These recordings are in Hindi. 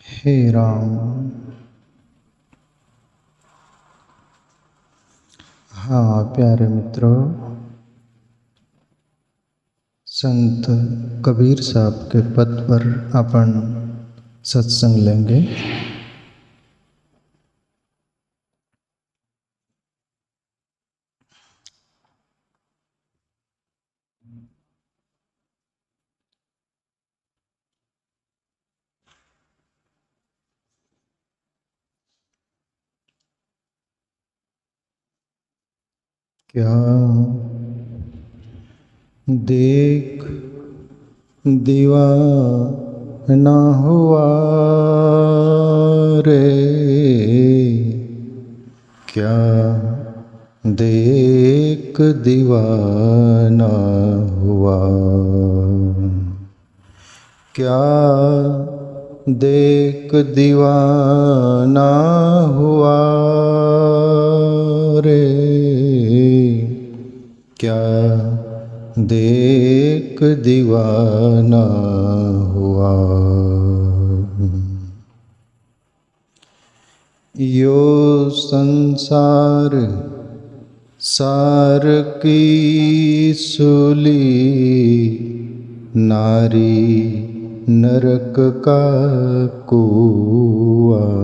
हे राम। हाँ प्यारे मित्रों, संत कबीर साहब के पद पर अपन सत्संग लेंगे। क्या देख दीवाना हुआ रे, क्या देख दीवाना हुआ, क्या देख दीवाना हुआ रे, क्या देख दीवाना हुआ। यो संसार सार की सूली, नारी नरक का कुआं।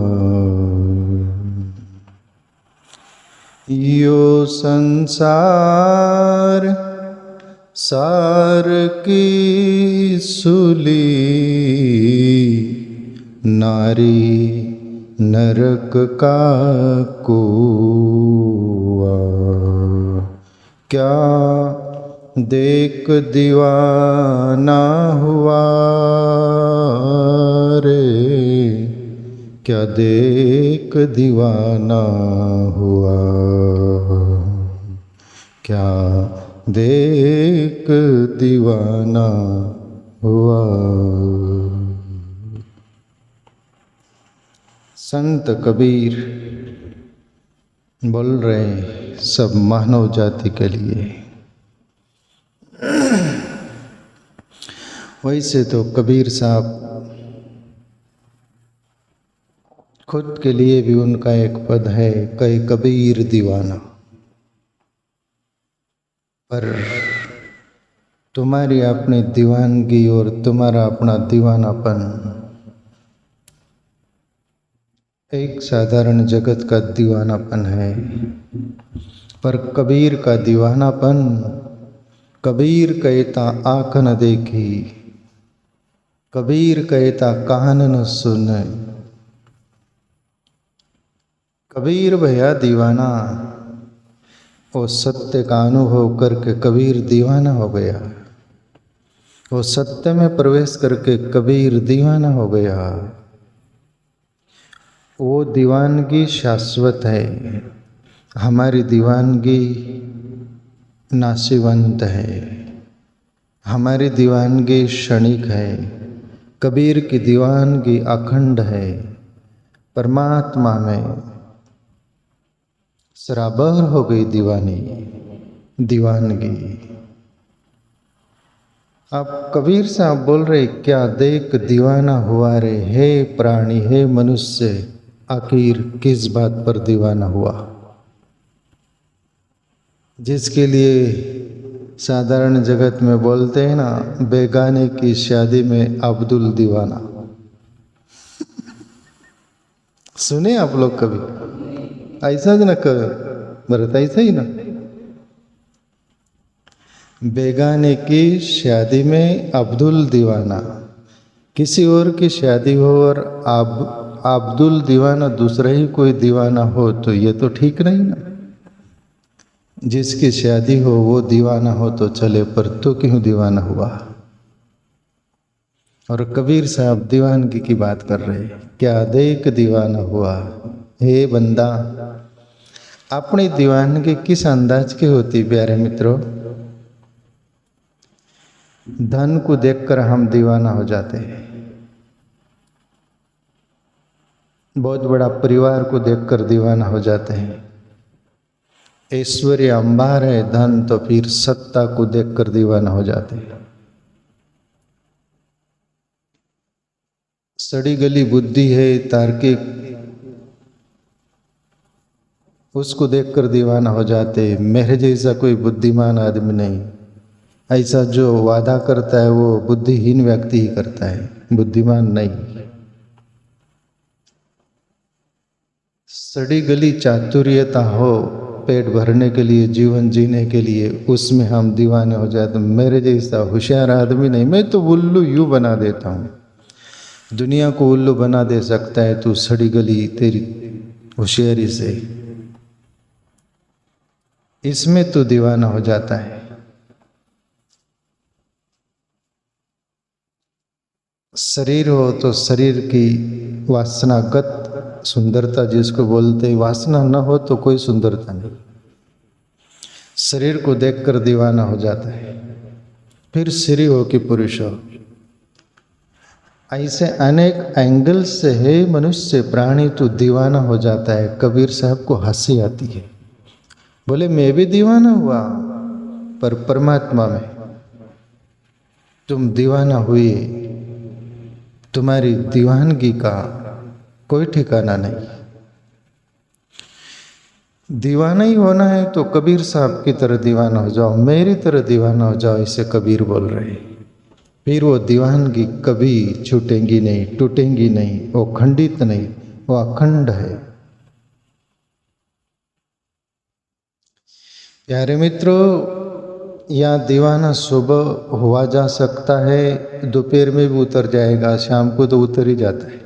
यो संसार सार की सूली, नारी नरक का कुआं। क्या देख दीवाना हुआ रे, क्या देख दीवाना हुआ, क्या देख दीवाना हुआ। संत कबीर बोल रहे सब मानव जाति के लिए। वैसे तो कबीर साहब खुद के लिए भी उनका एक पद है, कई कबीर दीवाना। पर तुम्हारी अपनी दीवानगी और तुम्हारा अपना दीवानापन एक साधारण जगत का दीवानापन है। पर कबीर का दीवानापन, कबीर कहता आँख न देखी, कबीर कहता कान न सुने। कबीर भैया दीवाना, वो सत्य का अनुभव करके कबीर दीवाना हो गया। वो सत्य में प्रवेश करके कबीर दीवाना हो गया। वो दीवानगी शाश्वत है, हमारी दीवानगी नासीवंत है, हमारी दीवानगी क्षणिक है। कबीर की दीवानगी अखंड है, परमात्मा में सराबर हो गई दीवानगी। अब कबीर साहब बोल रहे क्या देख दीवाना हुआ रे, हे प्राणी हे मनुष्य, आखिर किस बात पर दीवाना हुआ। जिसके लिए साधारण जगत में बोलते हैं ना, बेगाने की शादी में अब्दुल दीवाना। सुने आप लोग कभी? ऐसा ना भरत, ऐसा ही ना। बेगाने की शादी में अब्दुल दीवाना, किसी और की शादी हो और अब्दुल दीवाना दूसरा ही कोई दीवाना हो तो ये तो ठीक नहीं ना। जिसकी शादी हो वो दीवाना हो तो चले, पर तो क्यों दीवाना हुआ। और कबीर साहब दीवानगी की बात कर रहे, क्या देख दीवाना हुआ। हे बंदा, अपनी दीवानगी किस अंदाज की होती प्यारे मित्रों। धन को देखकर हम दीवाना हो जाते हैं, बहुत बड़ा परिवार को देखकर दीवाना हो जाते हैं। ऐश्वर्य अंबार है धन, तो फिर सत्ता को देखकर दीवाना हो जाते हैं। सड़ी गली बुद्धि है, तार्किक, उसको देखकर दीवाना हो जाते। मेरे जैसा कोई बुद्धिमान आदमी नहीं, ऐसा जो वादा करता है वो बुद्धिहीन व्यक्ति ही करता है, बुद्धिमान नहीं। सड़ी गली चातुर्यता हो पेट भरने के लिए, जीवन जीने के लिए, उसमें हम दीवाने हो जाते। मेरे जैसा होशियार आदमी नहीं, मैं तो उल्लू यूं बना देता हूँ। दुनिया को उल्लू बना दे सकता है तू सड़ी गली तेरी होशियारी से, इसमें तू दीवाना हो जाता है। शरीर हो तो शरीर की वासनागत सुंदरता जिसको बोलते हैं, वासना न हो तो कोई सुंदरता नहीं। शरीर को देखकर दीवाना हो जाता है। फिर स्त्री हो कि पुरुष हो, ऐसे अनेक एंगल से है मनुष्य प्राणी तो दीवाना हो जाता है। कबीर साहब को हंसी आती है, बोले मैं भी दीवाना हुआ, पर परमात्मा में तुम दीवाना हुए, तुम्हारी दीवानगी का कोई ठिकाना नहीं। दीवाना ही होना है तो कबीर साहब की तरह दीवाना हो जाओ, मेरी तरह दीवाना हो जाओ, इसे कबीर बोल रहे हैं। फिर वो दीवानगी कभी छूटेंगी नहीं, टूटेंगी नहीं, वो खंडित नहीं, वो अखंड है। प्यारे मित्रों, यहाँ दीवाना सुबह हुआ जा सकता है, दोपहर में भी उतर जाएगा, शाम को तो उतर ही जाता है।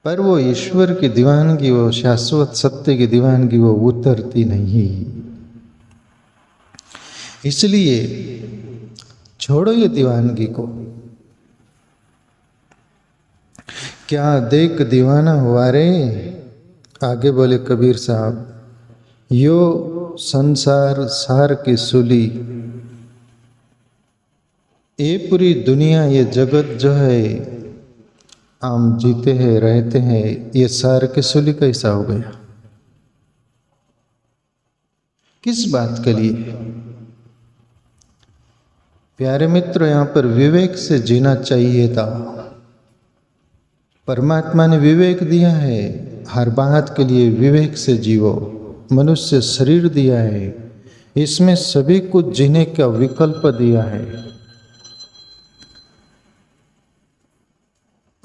पर वो ईश्वर की दीवानगी, वो शाश्वत सत्य की दीवानगी, वो उतरती नहीं। इसलिए छोड़ो ये दीवानगी को। क्या देख दीवाना हुआ रे, आगे बोले कबीर साहब, यो संसार सार की सूली, ये पूरी दुनिया, ये जगत जो है हम जीते हैं रहते हैं, ये सार की सूली कैसा हो गया? किस बात के लिए? प्यारे मित्र, यहाँ पर विवेक से जीना चाहिए था। परमात्मा ने विवेक दिया है, हर बात के लिए विवेक से जीवो। मनुष्य शरीर दिया है, इसमें सभी कुछ जीने का विकल्प दिया है,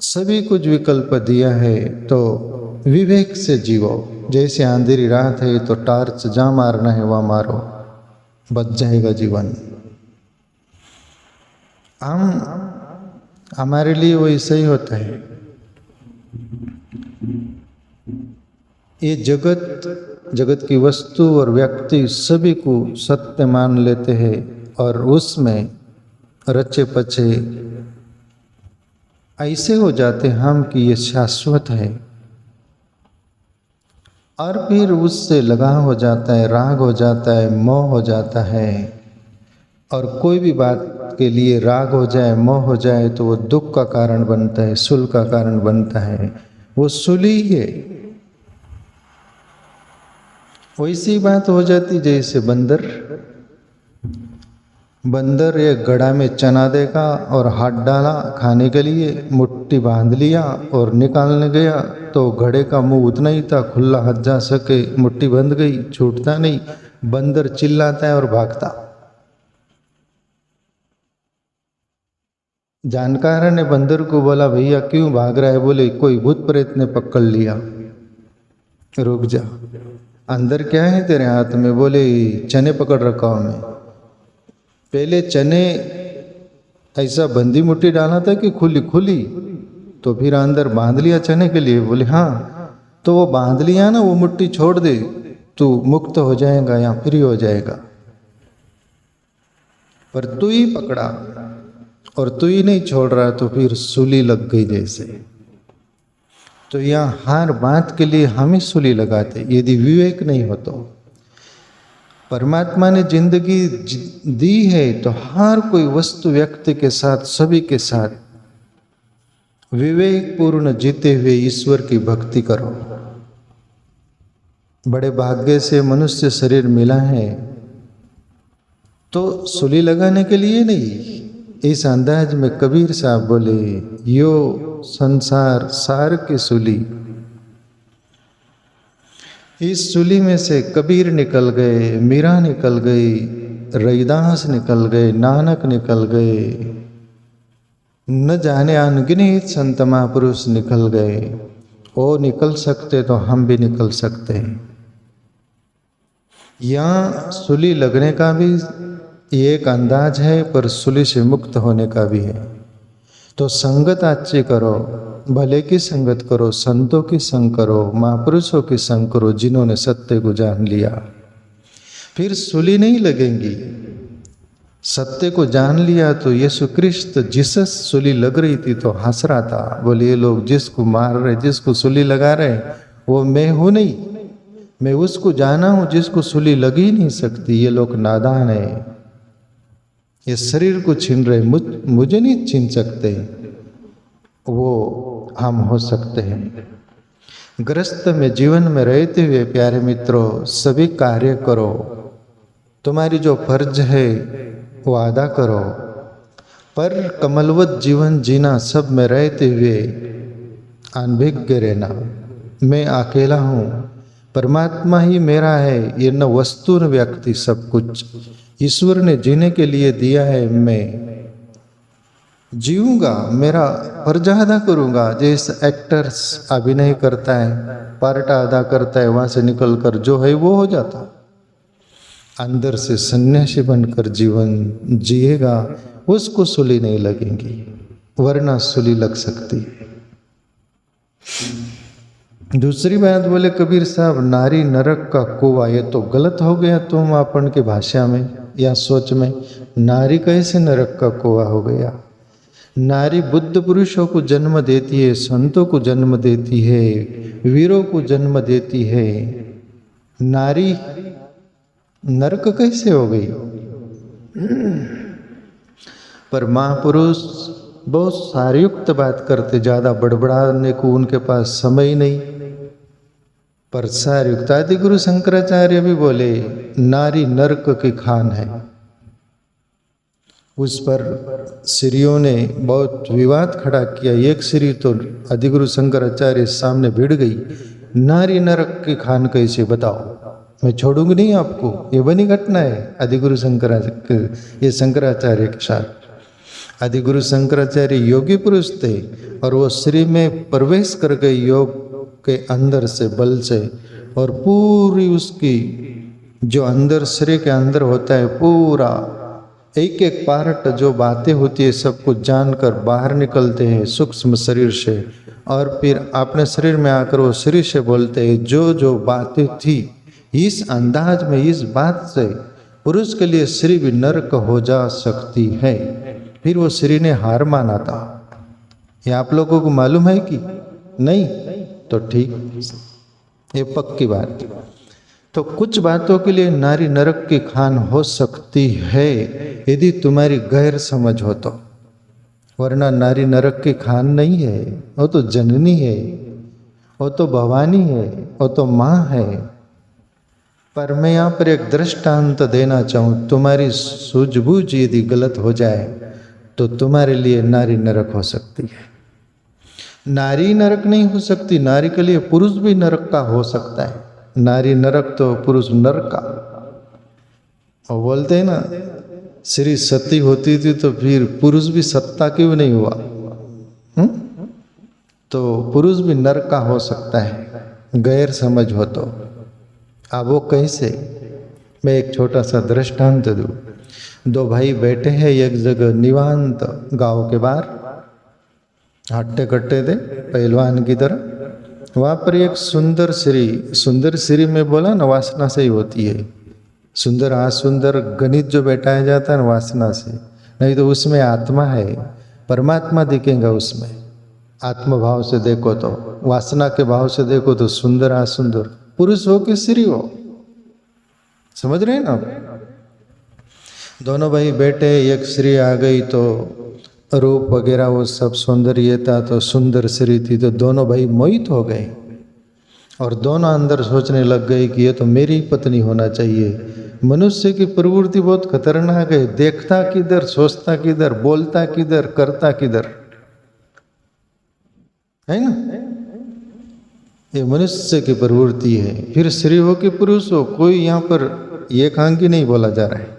सभी कुछ विकल्प दिया है, तो विवेक से जीवो। जैसे अंधेरी रात है तो टार्च जहाँ मारना है वहाँ मारो, बच जाएगा जीवन। हमारे लिए वैसा ही होता है। ये जगत की वस्तु और व्यक्ति सभी को सत्य मान लेते हैं और उसमें रचे पचे ऐसे हो जाते हम कि ये शाश्वत है, और फिर उससे लगाव हो जाता है, राग हो जाता है, मोह हो जाता है। और कोई भी बात के लिए राग हो जाए, मोह हो जाए तो वो दुख का कारण बनता है, सुल का कारण बनता है, वो सुली है। वैसी बात हो जाती जैसे बंदर एक घड़ा में चना देगा और हाथ डाला खाने के लिए, मुट्ठी बांध लिया और निकालने गया तो घड़े का मुंह उतना ही था, खुला हाथ जा सके, मुट्ठी बंध गई, छूटता नहीं। बंदर चिल्लाता है और भागता। जानकार ने बंदर को बोला, भैया क्यों भाग रहा है? बोले कोई भूत प्रेत ने पकड़ लिया। रुक जा, अंदर क्या है तेरे हाथ में? बोले चने पकड़ रखा हूं मैं। पहले चने ऐसा बंदी मुट्ठी डाला था कि खुली खुली, तो फिर अंदर बांध लिया चने के लिए? बोले हाँ। तो वो बांध लिया ना, वो मुट्ठी छोड़ दे, तू मुक्त हो जाएगा या फ्री हो जाएगा। पर तू ही पकड़ा और तू ही नहीं छोड़ रहा, तो फिर सूली लग गई जैसे। तो यहाँ हर बात के लिए हम ही सूली लगाते यदि विवेक नहीं हो तो। परमात्मा ने जिंदगी दी है तो हर कोई वस्तु व्यक्ति के साथ, सभी के साथ विवेक पूर्ण जीते हुए ईश्वर की भक्ति करो। बड़े भाग्य से मनुष्य शरीर मिला है, तो सूली लगाने के लिए नहीं, इस अंदाज में कबीर साहब बोले, यो संसार सार की सूली। इस सूली में से कबीर निकल गए, मीरा निकल गई, रैदास निकल गए, नानक निकल गए, न जाने अनगिनत संत महापुरुष निकल गए। वो निकल सकते तो हम भी निकल सकते हैं। यहाँ सूली लगने का भी एक अंदाज है, पर सूली से मुक्त होने का भी है। तो संगत अच्छी करो, भले की संगत करो, संतों की संग करो, महापुरुषों की संग करो, जिन्होंने सत्य को जान लिया। फिर सूली नहीं लगेंगी। सत्य को जान लिया तो यीशु क्रिस्त जिसस सूली लग रही थी तो हंस रहा था, बोले ये लोग जिसको मार रहे, जिसको सूली लगा रहे, वो मैं हूं नहीं, मैं उसको जाना हूं जिसको सूली लग ही नहीं सकती। ये लोग नादान है, ये शरीर को छीन रहे, मुझे नहीं छीन सकते, वो हम हो सकते हैं। ग्रस्त में जीवन में रहते हुए प्यारे मित्रों, सभी कार्य करो, तुम्हारी जो फर्ज है वो अदा करो, पर कमलवत जीवन जीना, सब में रहते हुए अनभिज्ञ रहना। मैं अकेला हूँ, परमात्मा ही मेरा है, ये न वस्तु न व्यक्ति, सब कुछ ईश्वर ने जीने के लिए दिया है। मैं जीऊंगा, मेरा फर्ज अदा करूंगा। जैसे एक्टर्स अभिनय करता है, पार्ट अदा करता है, वहां से निकल कर जो है वो हो जाता। अंदर से सन्यासी बनकर जीवन जिएगा, उसको सूली नहीं लगेंगी, वरना सूली लग सकती है। दूसरी बात बोले कबीर साहब, नारी नरक का कुआं, ये तो गलत हो गया तुम अपन की भाषा में या सोच में। नारी कैसे नरक का कुआं हो गया? नारी बुद्ध पुरुषों को जन्म देती है, संतों को जन्म देती है, वीरों को जन्म देती है। नारी नरक कैसे हो गई? पर महापुरुष बहुत सारयुक्त बात करते, ज्यादा बड़बड़ाने को उनके पास समय नहीं, पर सारयुक्त। आदि गुरु शंकराचार्य भी बोले नारी नरक की खान है। उस पर श्रीयों ने बहुत विवाद खड़ा किया। एक श्री तो आदिगुरु शंकराचार्य सामने भिड़ गई, नारी नरक की खान कैसे, बताओ, मैं छोड़ूंगी नहीं आपको। ये बनी घटना है आदिगुरु शंकराचार्य, ये शंकराचार्य के साथ। आदिगुरु शंकराचार्य योगी पुरुष थे और वो श्री में प्रवेश कर गए योग के अंदर से, बल से, और पूरी उसकी जो अंदर श्री के अंदर होता है, पूरा एक एक पार्ट जो बातें होती है सब कुछ जानकर बाहर निकलते हैं सूक्ष्म शरीर से, और फिर अपने शरीर में आकर वो शरीर से बोलते हैं जो जो बातें थी। इस अंदाज में, इस बात से पुरुष के लिए स्त्री भी नरक हो जा सकती है। फिर वो स्त्री ने हार माना था। ये आप लोगों को मालूम है कि नहीं? तो ठीक, ये पक्की बात। तो कुछ बातों के लिए नारी नरक की खान हो सकती है यदि तुम्हारी गैर समझ हो तो, वरना नारी नरक की खान नहीं है। वो तो जननी है, वो तो भवानी है, वो तो माँ है। पर मैं यहाँ पर एक दृष्टांत देना चाहूँ, तुम्हारी सूझबूझ यदि गलत हो जाए तो तुम्हारे लिए नारी नरक हो सकती है। नारी नरक नहीं हो सकती, नारी के लिए पुरुष भी नरक का हो सकता है। नारी नरक तो पुरुष नरक का। और बोलते हैं ना, श्री सती होती थी तो फिर पुरुष भी सत्ता क्यों नहीं हुआ? तो पुरुष भी नरक का हो सकता है, गैर समझ हो तो। अब वो कैसे? मैं एक छोटा सा दृष्टांत दूं। दो भाई बैठे हैं एक जगह निवांत गांव के बाहर, हट्टे कट्टे थे पहलवान की तरह। वहाँ पर एक सुंदर श्री में बोला ना, वासना से ही होती है। सुंदर सुंदर गणित जो बैठाया जाता है ना, वासना से, नहीं तो उसमें आत्मा है, परमात्मा दिखेगा उसमें। आत्मभाव से देखो तो, वासना के भाव से देखो तो सुंदर असुंदर, पुरुष हो कि स्त्री हो, समझ रहे हैं ना? दोनों भाई बैठे, एक स्त्री आ गई तो रूप वगैरह वो सब सौंदर्य था, तो सुंदर स्त्री थी, तो दोनों भाई मोहित हो गए। और दोनों अंदर सोचने लग गए कि ये तो मेरी पत्नी होना चाहिए। मनुष्य की प्रवृत्ति बहुत खतरनाक है, देखता किधर, सोचता किधर, बोलता किधर, करता किधर, है ना। ये मनुष्य की प्रवृत्ति है। फिर स्त्री हो कि पुरुष हो, कोई यहाँ पर एकांकी नहीं बोला जा रहा है।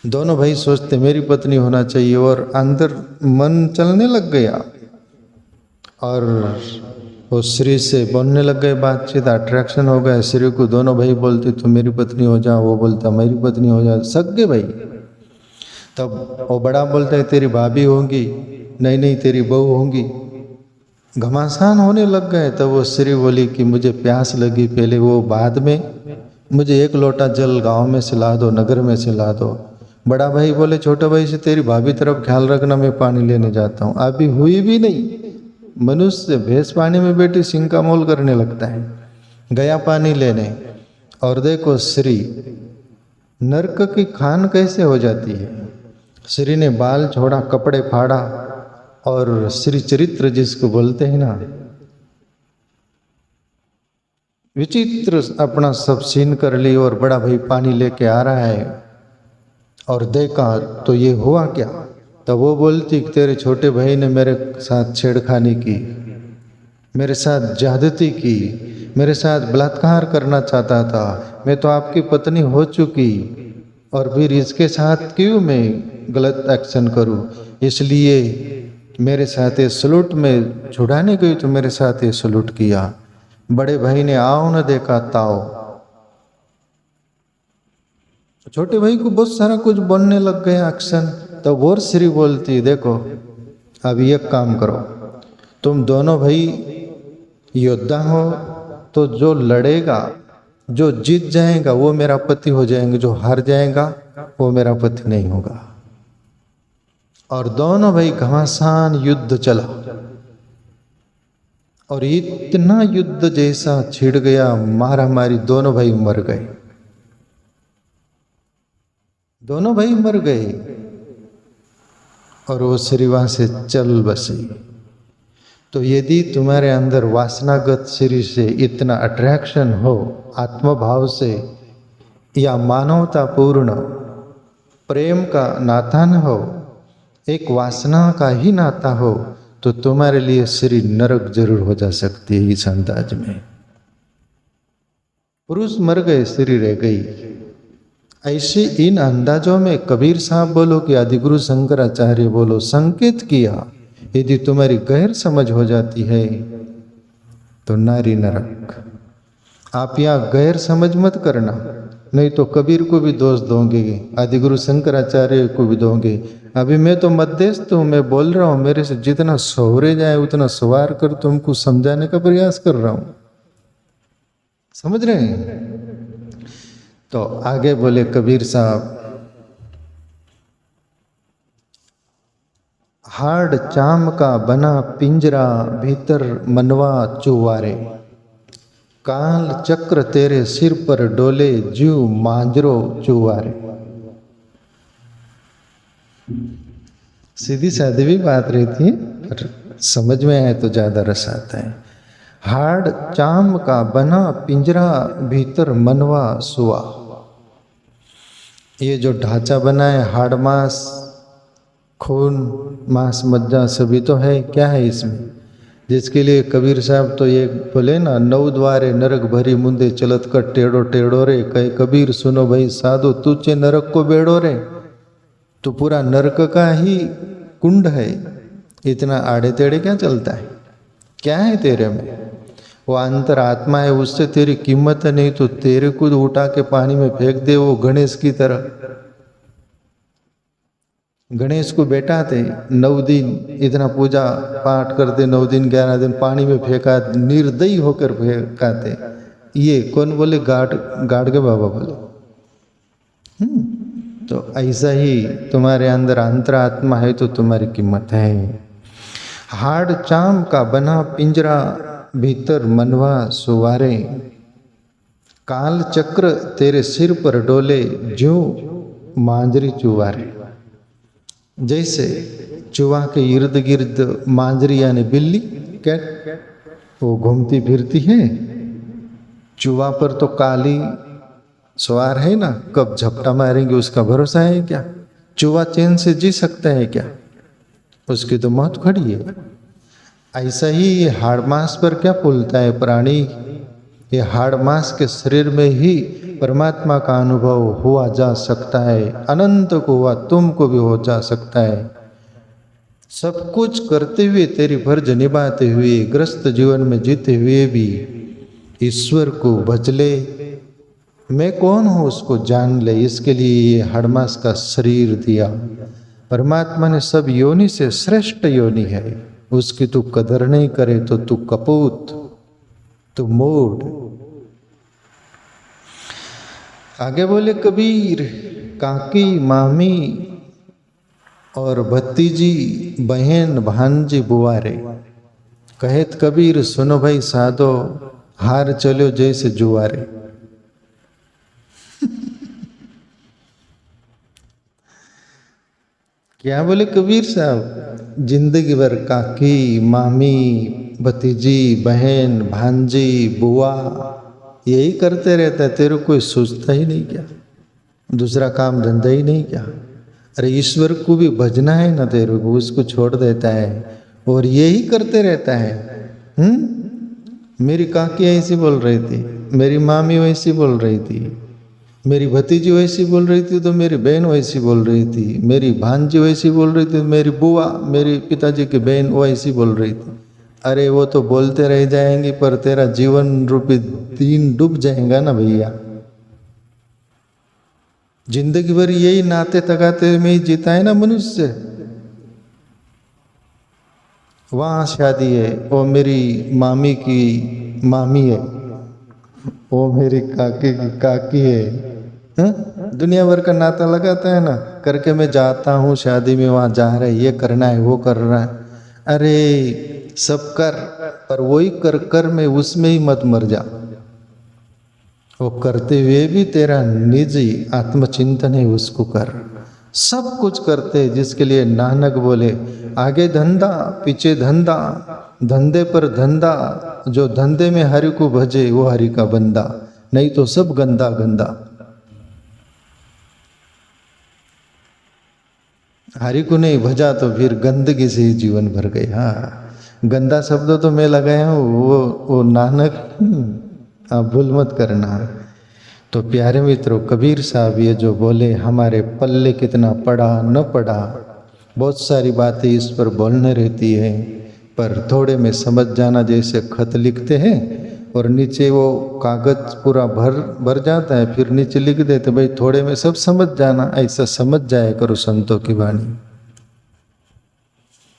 दोनों भाई सोचते मेरी पत्नी होना चाहिए, और अंदर मन चलने लग गया और वो स्त्री से बोलने लग गए, बातचीत, अट्रैक्शन हो गया स्त्री को। दोनों भाई बोलते तुम मेरी पत्नी हो जा, वो बोलता मेरी पत्नी हो जा, सगे भाई। तब वो बड़ा बोलता है तेरी भाभी होंगी, नहीं नहीं तेरी बहू होंगी। घमासान होने लग गए। तब वो स्त्री बोली कि मुझे प्यास लगी, पहले वो, बाद में मुझे एक लोटा जल गांव में से ला दो, नगर में से ला दो। बड़ा भाई बोले छोटे भाई से तेरी भाभी तरफ ख्याल रखना, मैं पानी लेने जाता हूँ। अभी हुई भी नहीं, मनुष्य भैंस पानी में बैठी सिंह का मोल करने लगता है। गया पानी लेने, और देखो श्री नरक की खान कैसे हो जाती है। श्री ने बाल छोड़ा, कपड़े फाड़ा, और श्री चरित्र जिसको बोलते हैं ना, विचित्र अपना सब सीन कर ली। और बड़ा भाई पानी लेके आ रहा है, और देखा तो ये हुआ क्या। तो वो बोलती कि तेरे छोटे भाई ने मेरे साथ छेड़खानी की, मेरे साथ ज्यादती की, मेरे साथ बलात्कार करना चाहता था। मैं तो आपकी पत्नी हो चुकी, और फिर इसके साथ क्यों मैं गलत एक्शन करूं। इसलिए मेरे साथ ये सलूट में छुड़ाने गई तो मेरे साथ ये सलूट किया। बड़े भाई ने आओ न देखा ताओ। छोटे भाई को बहुत सारा कुछ बोलने लग गया एक्शन। तो वो श्री बोलती देखो अब एक काम करो, तुम दोनों भाई योद्धा हो, तो जो लड़ेगा, जो जीत जाएगा वो मेरा पति हो जाएंगे, जो हार जाएगा वो मेरा पति नहीं होगा। और दोनों भाई घमासान युद्ध चला, और इतना युद्ध जैसा छिड़ गया, मारा मारी, दोनों भाई मर गए, दोनों भाई मर गए। और वो श्री वहां से चल बसी। तो यदि तुम्हारे अंदर वासनागत श्री से इतना अट्रैक्शन हो, आत्मभाव से, या मानवतापूर्ण प्रेम का नाता न हो, एक वासना का ही नाता हो, तो तुम्हारे लिए श्री नरक जरूर हो जा सकती है। इस अंदाज में पुरुष मर गए, श्री रह गई। ऐसे इन अंदाजों में कबीर साहब बोलो कि आदिगुरु शंकराचार्य बोलो, संकेत किया यदि तुम्हारी गैर समझ हो जाती है तो नारी नरक। आप यहाँ गैर समझ मत करना, नहीं तो कबीर को भी दोष दोगे, आदिगुरु शंकराचार्य को भी दोगे। अभी मैं तो मध्यस्थ हूँ, मैं बोल रहा हूँ, मेरे से जितना सवरे जाए उतना सवार कर तुमको समझाने का प्रयास कर रहा हूँ, समझ रहे हैं। तो आगे बोले कबीर साहब, हाड़ चाम का बना पिंजरा, भीतर मनवा चुवारे, काल चक्र तेरे सिर पर डोले, जीव मांजरो चुवारे। सीधी सादी भी बात रहती है, पर समझ में आए तो ज्यादा रस आता है। हाड़ चाम का बना पिंजरा, भीतर मनवा सुआ। ये जो ढांचा बना है, हाड़ मांस, खून, मांस, मज्जा सभी तो है, क्या है इसमें, जिसके लिए कबीर साहब तो ये बोले ना, नौ द्वारे नरक भरी मुंदे चलत कर टेढ़ो टेढ़ो रे, कहे कबीर सुनो भाई साधो, तुझे नरक को बेड़ो रे। तो पूरा नरक का ही कुंड है, इतना आड़े टेढ़े क्या चलता है, क्या है तेरे में। वो अंतर आत्मा है, उससे तेरी कीमत नहीं, तो तेरे को उठा के पानी में फेंक दे, वो गणेश की तरह। गणेश को बैठा थे 9 दिन, इतना पूजा पाठ करते, 9 दिन 11 दिन पानी में फेंका, निर्दयी होकर फेंकाते। ये कौन बोले, गाड़ के बाबा बोले। तो ऐसा ही तुम्हारे अंदर अंतरात्मा है तो तुम्हारी कीमत है। हाड़ चाम का बना पिंजरा, भीतर मनवा सुवारे, काल चक्र तेरे सिर पर डोले, ज्यों मांजरी चुवारे। जैसे चुहा के इर्द गिर्द मांजरी यानी बिल्ली, कैट, वो घूमती फिरती है, चूहा पर तो काली सवार है ना, कब झपटा मारेंगे उसका भरोसा है क्या? चूहा चैन से जी सकता है क्या? उसकी तो मौत खड़ी है। ऐसा ही ये हाड़ मांस पर क्या फूलता है प्राणी? ये हाड़ मांस के शरीर में ही परमात्मा का अनुभव हुआ जा सकता है। अनंत को हुआ तुमको भी हो जा सकता है। सब कुछ करते हुए, तेरी फर्ज निभाते हुए, ग्रस्त जीवन में जीते हुए भी ईश्वर को भज ले, मैं कौन हूँ उसको जान ले। इसके लिए ये हाड़ मांस का शरीर दिया। परमात्मा ने सब योनि से श्रेष्ठ योनि है, उसकी तू कदर नहीं करे तो तू कपूत, तू मूढ़। आगे बोले कबीर, काकी मामी और भतीजी बहन भांजी बुआरे। कहेत कबीर, सुनो भाई साधो, हार चलो जैसे जुआरे। क्या बोले कबीर साहब? जिंदगी भर काकी मामी भतीजी बहन भांजी बुआ यही करते रहता है, तेरे को कोई सोचता ही नहीं क्या? दूसरा काम धंधा ही नहीं क्या? अरे ईश्वर को भी भजना है ना तेरे को, उसको छोड़ देता है और यही करते रहता है। मेरी काकी ऐसी बोल रही थी, मेरी मामी वैसी बोल रही थी, मेरी भतीजी वैसी बोल रही थी तो मेरी बहन वैसी बोल रही थी, मेरी भांजी वैसी बोल रही थी, मेरी बुआ मेरी पिताजी की बहन वैसी बोल रही थी। अरे वो तो बोलते रह जाएंगे पर तेरा जीवन रूपी दिन डूब जाएगा ना भैया। जिंदगी भर यही नाते तगाते में ही जीता है ना मनुष्य। वहाँ शादी है, वो मेरी मामी की मामी है, वो मेरी काकी की काकी है। दुनिया भर का नाता लगाता है ना, करके मैं जाता हूँ शादी में, वहाँ जा रहा है, ये करना है वो कर रहा है। अरे सब कर, पर वही कर कर में उसमें ही मत मर जा। वो करते हुए भी तेरा निजी आत्मचिंतन है, उसको कर। सब कुछ करते जिसके लिए नानक बोले, आगे धंधा पीछे धंधा, धंधे पर धंधा, जो धंधे में हरि को भजे वो हरि का बंदा, नहीं तो सब गंदा गंदा। हरि को नहीं भजा तो फिर गंदगी से ही जीवन भर गया। गंदा शब्द तो मैं लगाया हूँ, वो नानक आप भूल मत करना। तो प्यारे मित्रों, कबीर साहब ये जो बोले, हमारे पल्ले कितना पड़ा न पड़ा, बहुत सारी बातें इस पर बोलने रहती है, पर थोड़े में समझ जाना। जैसे खत लिखते हैं और नीचे वो कागज पूरा भर जाता है, फिर नीचे लिख देते भाई थोड़े में सब समझ जाना, ऐसा समझ जाया करो संतों की वाणी।